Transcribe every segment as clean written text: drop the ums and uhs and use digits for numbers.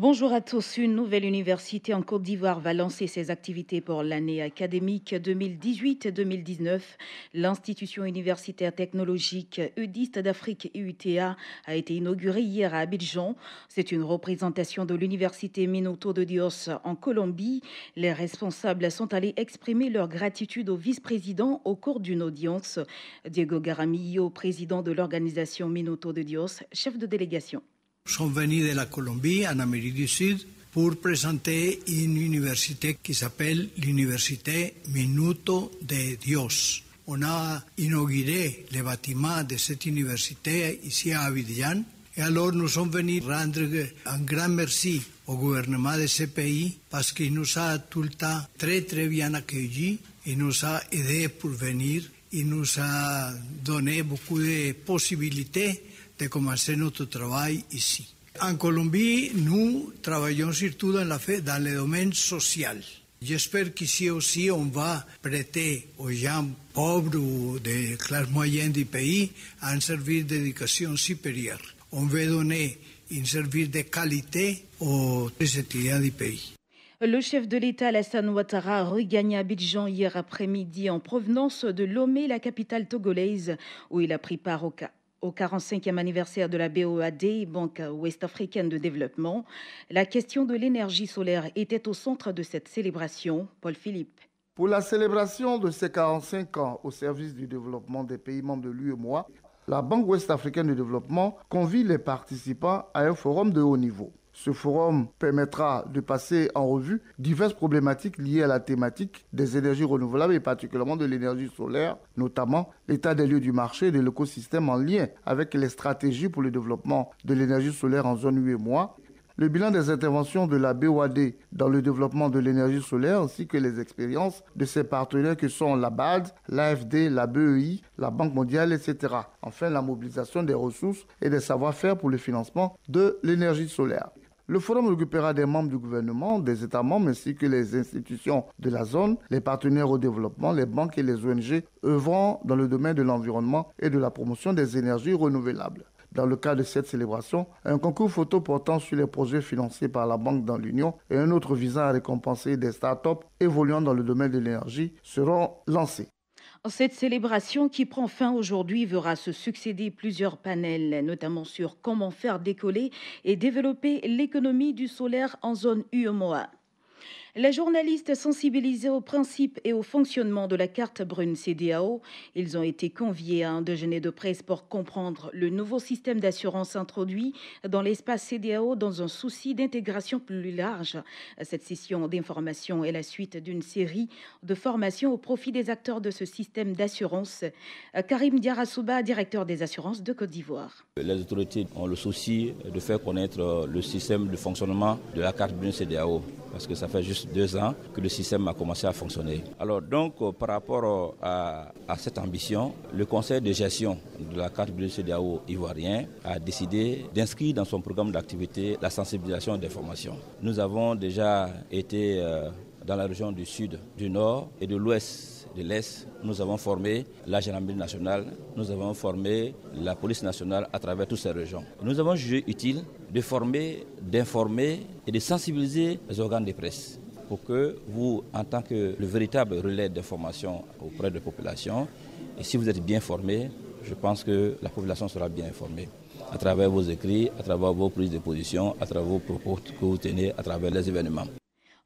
Bonjour à tous. Une nouvelle université en Côte d'Ivoire va lancer ses activités pour l'année académique 2018-2019. L'institution universitaire technologique UDIST d'Afrique UTA a été inaugurée hier à Abidjan. C'est une représentation de l'université Minuto de Dios en Colombie. Les responsables sont allés exprimer leur gratitude au vice-président au cours d'une audience. Diego Garamillo, président de l'organisation Minuto de Dios, chef de délégation. Nous sommes venus de la Colombie, en Amérique du Sud, pour présenter une université qui s'appelle l'Université Minuto de Dios. On a inauguré le bâtiment de cette université ici à Abidjan. Et alors nous sommes venus rendre un grand merci au gouvernement de ce pays parce qu'il nous a tout le temps très bien accueillis. Il nous a aidés pour venir. Il nous a donné beaucoup de possibilités de commencer notre travail ici. En Colombie, nous travaillons surtout dans le domaine social. J'espère qu'ici aussi, on va prêter aux gens pauvres ou de classe moyenne du pays un service d'éducation supérieure. On veut donner un service de qualité aux étudiants du pays. Le chef de l'État, Alassane Ouattara, a regagné Abidjan hier après-midi en provenance de Lomé, la capitale togolaise, où il a pris part au 45e anniversaire de la BOAD, Banque ouest-africaine de développement. La question de l'énergie solaire était au centre de cette célébration. Paul Philippe. Pour la célébration de ses 45 ans au service du développement des pays membres de l'UEMOA, la Banque ouest-africaine de développement convie les participants à un forum de haut niveau. Ce forum permettra de passer en revue diverses problématiques liées à la thématique des énergies renouvelables et particulièrement de l'énergie solaire, notamment l'état des lieux du marché et de l'écosystème en lien avec les stratégies pour le développement de l'énergie solaire en zone UEMOA, le bilan des interventions de la BOAD dans le développement de l'énergie solaire ainsi que les expériences de ses partenaires que sont la BAD, l'AFD, la BEI, la Banque mondiale, etc. Enfin, la mobilisation des ressources et des savoir-faire pour le financement de l'énergie solaire. Le forum récupérera des membres du gouvernement, des États membres ainsi que les institutions de la zone, les partenaires au développement, les banques et les ONG œuvrant dans le domaine de l'environnement et de la promotion des énergies renouvelables. Dans le cadre de cette célébration, un concours photo portant sur les projets financés par la Banque dans l'Union et un autre visant à récompenser des start-up évoluant dans le domaine de l'énergie seront lancés. Cette célébration qui prend fin aujourd'hui verra se succéder plusieurs panels, notamment sur comment faire décoller et développer l'économie du solaire en zone UEMOA. Les journalistes sensibilisés aux principes et au fonctionnement de la carte brune CEDEAO, ils ont été conviés à un déjeuner de presse pour comprendre le nouveau système d'assurance introduit dans l'espace CEDEAO dans un souci d'intégration plus large. Cette session d'information est la suite d'une série de formations au profit des acteurs de ce système d'assurance. Karim Diarasouba, directeur des assurances de Côte d'Ivoire. Les autorités ont le souci de faire connaître le système de fonctionnement de la carte brune CEDEAO, parce que ça fait juste 2 ans que le système a commencé à fonctionner. Alors donc, par rapport à cette ambition, le conseil de gestion de la carte bleue CEDEAO ivoirien a décidé d'inscrire dans son programme d'activité la sensibilisation des formations. Nous avons déjà été dans la région du sud, du nord et de l'ouest. De l'Est, nous avons formé la gendarmerie nationale, nous avons formé la police nationale à travers toutes ces régions. Nous avons jugé utile de former, d'informer et de sensibiliser les organes de presse pour que vous, en tant que le véritable relais d'information auprès de la population, et si vous êtes bien formé, je pense que la population sera bien informée à travers vos écrits, à travers vos prises de position, à travers vos propos que vous tenez, à travers les événements.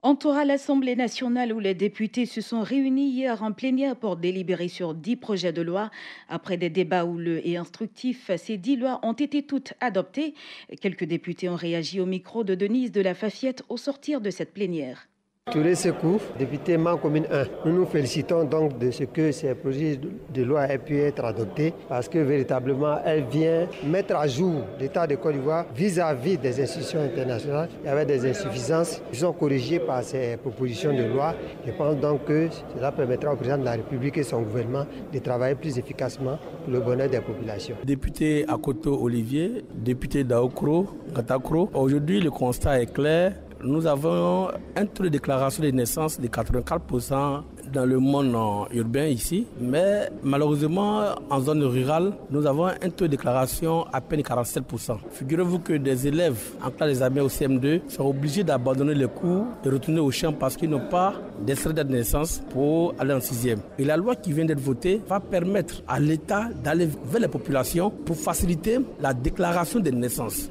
Entoura l'Assemblée nationale où les députés se sont réunis hier en plénière pour délibérer sur 10 projets de loi. Après des débats houleux et instructifs, ces 10 lois ont été toutes adoptées. Quelques députés ont réagi au micro de Denise de la Fafiette au sortir de cette plénière. Touré Sekou, député Man Commune 1. Nous nous félicitons donc de ce que ces projets de loi aient pu être adoptés parce que véritablement, elle vient mettre à jour l'État de Côte d'Ivoire vis-à-vis des institutions internationales. Il y avait des insuffisances qui sont corrigées par ces propositions de loi. Je pense donc que cela permettra au président de la République et son gouvernement de travailler plus efficacement pour le bonheur des populations. Député Akoto Olivier, député d'Aokro, Gatakro. Aujourd'hui, le constat est clair. Nous avons un taux de déclaration de naissance de 84% dans le monde urbain ici, mais malheureusement, en zone rurale, nous avons un taux de déclaration à peine 47%. Figurez-vous que des élèves en classe d'examen au CM2 sont obligés d'abandonner les cours et retourner au champ parce qu'ils n'ont pas d'extrait de naissance pour aller en 6e. Et la loi qui vient d'être votée va permettre à l'État d'aller vers les populations pour faciliter la déclaration des naissances.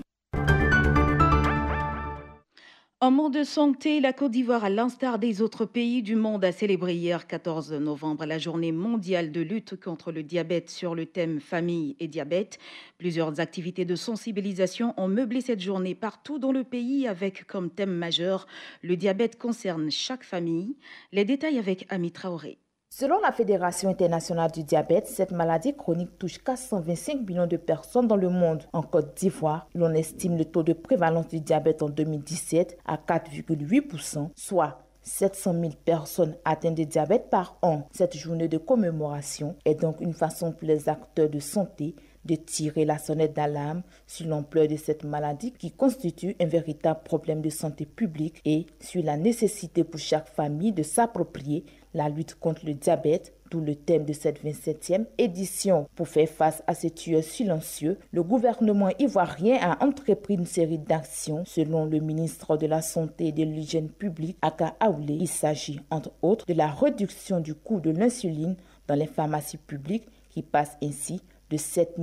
En monde de santé, la Côte d'Ivoire, à l'instar des autres pays du monde, a célébré hier, 14 novembre, la journée mondiale de lutte contre le diabète sur le thème famille et diabète. Plusieurs activités de sensibilisation ont meublé cette journée partout dans le pays avec comme thème majeur le diabète concerne chaque famille. Les détails avec Ami Traoré. Selon la Fédération internationale du diabète, cette maladie chronique touche 425 millions de personnes dans le monde. En Côte d'Ivoire, l'on estime le taux de prévalence du diabète en 2017 à 4,8%, soit 700 000 personnes atteintes de diabète par an. Cette journée de commémoration est donc une façon pour les acteurs de santé de tirer la sonnette d'alarme sur l'ampleur de cette maladie qui constitue un véritable problème de santé publique et sur la nécessité pour chaque famille de s'approprier la lutte contre le diabète, d'où le thème de cette 27e édition. Pour faire face à ces tueurs silencieux, le gouvernement ivoirien a entrepris une série d'actions. Selon le ministre de la Santé et de l'Hygiène publique, Aka Aoulé, il s'agit entre autres de la réduction du coût de l'insuline dans les pharmacies publiques qui passe ainsi de 7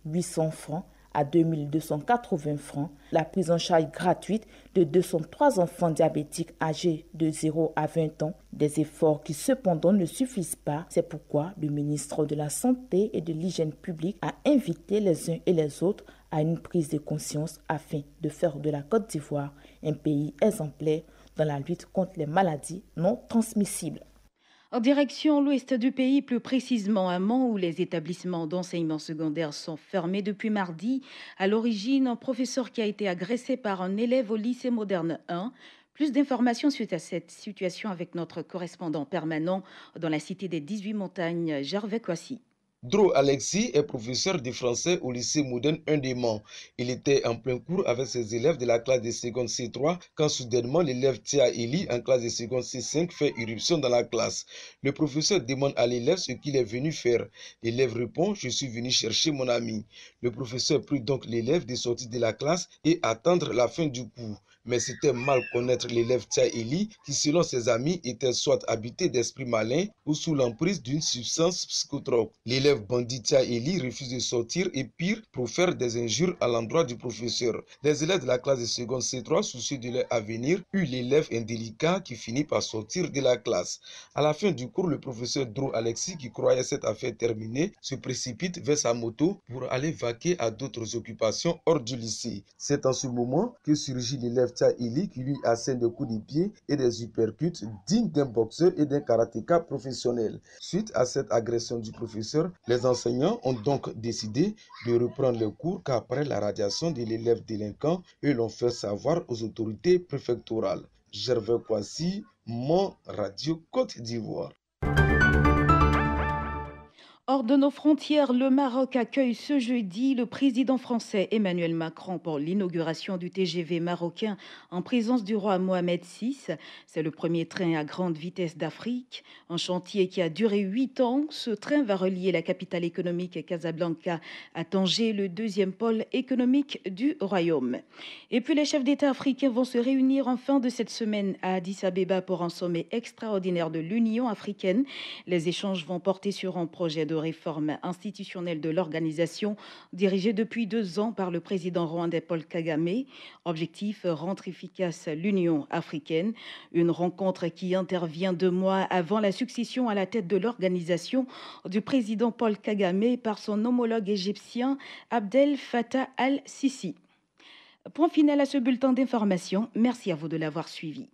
800 francs à 2 280 francs, la prise en charge gratuite de 203 enfants diabétiques âgés de 0 à 20 ans, des efforts qui cependant ne suffisent pas. C'est pourquoi le ministre de la Santé et de l'Hygiène publique a invité les uns et les autres à une prise de conscience afin de faire de la Côte d'Ivoire un pays exemplaire dans la lutte contre les maladies non transmissibles. En direction l'ouest du pays, plus précisément à Mans, où les établissements d'enseignement secondaire sont fermés depuis mardi. À l'origine, un professeur qui a été agressé par un élève au lycée moderne 1. Plus d'informations suite à cette situation avec notre correspondant permanent dans la cité des 18 montagnes, Gervais Kouassi. Dro Alexis est professeur de français au lycée moderne 1 de Mans. Il était en plein cours avec ses élèves de la classe de seconde C3 quand soudainement l'élève Tia Eli en classe de seconde C5 fait irruption dans la classe. Le professeur demande à l'élève ce qu'il est venu faire. L'élève répond « Je suis venu chercher mon ami ». Le professeur prie donc l'élève de sortir de la classe et attendre la fin du cours. Mais c'était mal connaître l'élève Tia Eli qui, selon ses amis, était soit habité d'esprit malin ou sous l'emprise d'une substance psychotrope. L'élève bandit Tia Eli refuse de sortir et pire, profère des injures à l'endroit du professeur. Les élèves de la classe de seconde C3, soucieux de leur avenir, eurent l'élève indélicat qui finit par sortir de la classe. À la fin du cours, le professeur Dro Alexis, qui croyait cette affaire terminée, se précipite vers sa moto pour aller vaquer à d'autres occupations hors du lycée. C'est en ce moment que surgit l'élève Tia Eli qui lui assène des coups de pied et des uppercuts dignes d'un boxeur et d'un karatéka professionnel. Suite à cette agression du professeur, les enseignants ont donc décidé de reprendre les cours qu'après la radiation de l'élève délinquant et l'ont fait savoir aux autorités préfectorales. Gervais Kouassi, Mans, Radio Côte d'Ivoire. Hors de nos frontières, le Maroc accueille ce jeudi le président français Emmanuel Macron pour l'inauguration du TGV marocain en présence du roi Mohamed VI. C'est le premier train à grande vitesse d'Afrique, un chantier qui a duré 8 ans. Ce train va relier la capitale économique Casablanca à Tanger, le deuxième pôle économique du royaume. Et puis les chefs d'État africains vont se réunir en fin de cette semaine à Addis Abeba pour un sommet extraordinaire de l'Union africaine. Les échanges vont porter sur un projet de réforme institutionnelle de l'organisation dirigée depuis 2 ans par le président rwandais Paul Kagame. Objectif, rendre efficace l'Union africaine. Une rencontre qui intervient 2 mois avant la succession à la tête de l'organisation du président Paul Kagame par son homologue égyptien Abdel Fattah al-Sisi. Point final à ce bulletin d'information. Merci à vous de l'avoir suivi.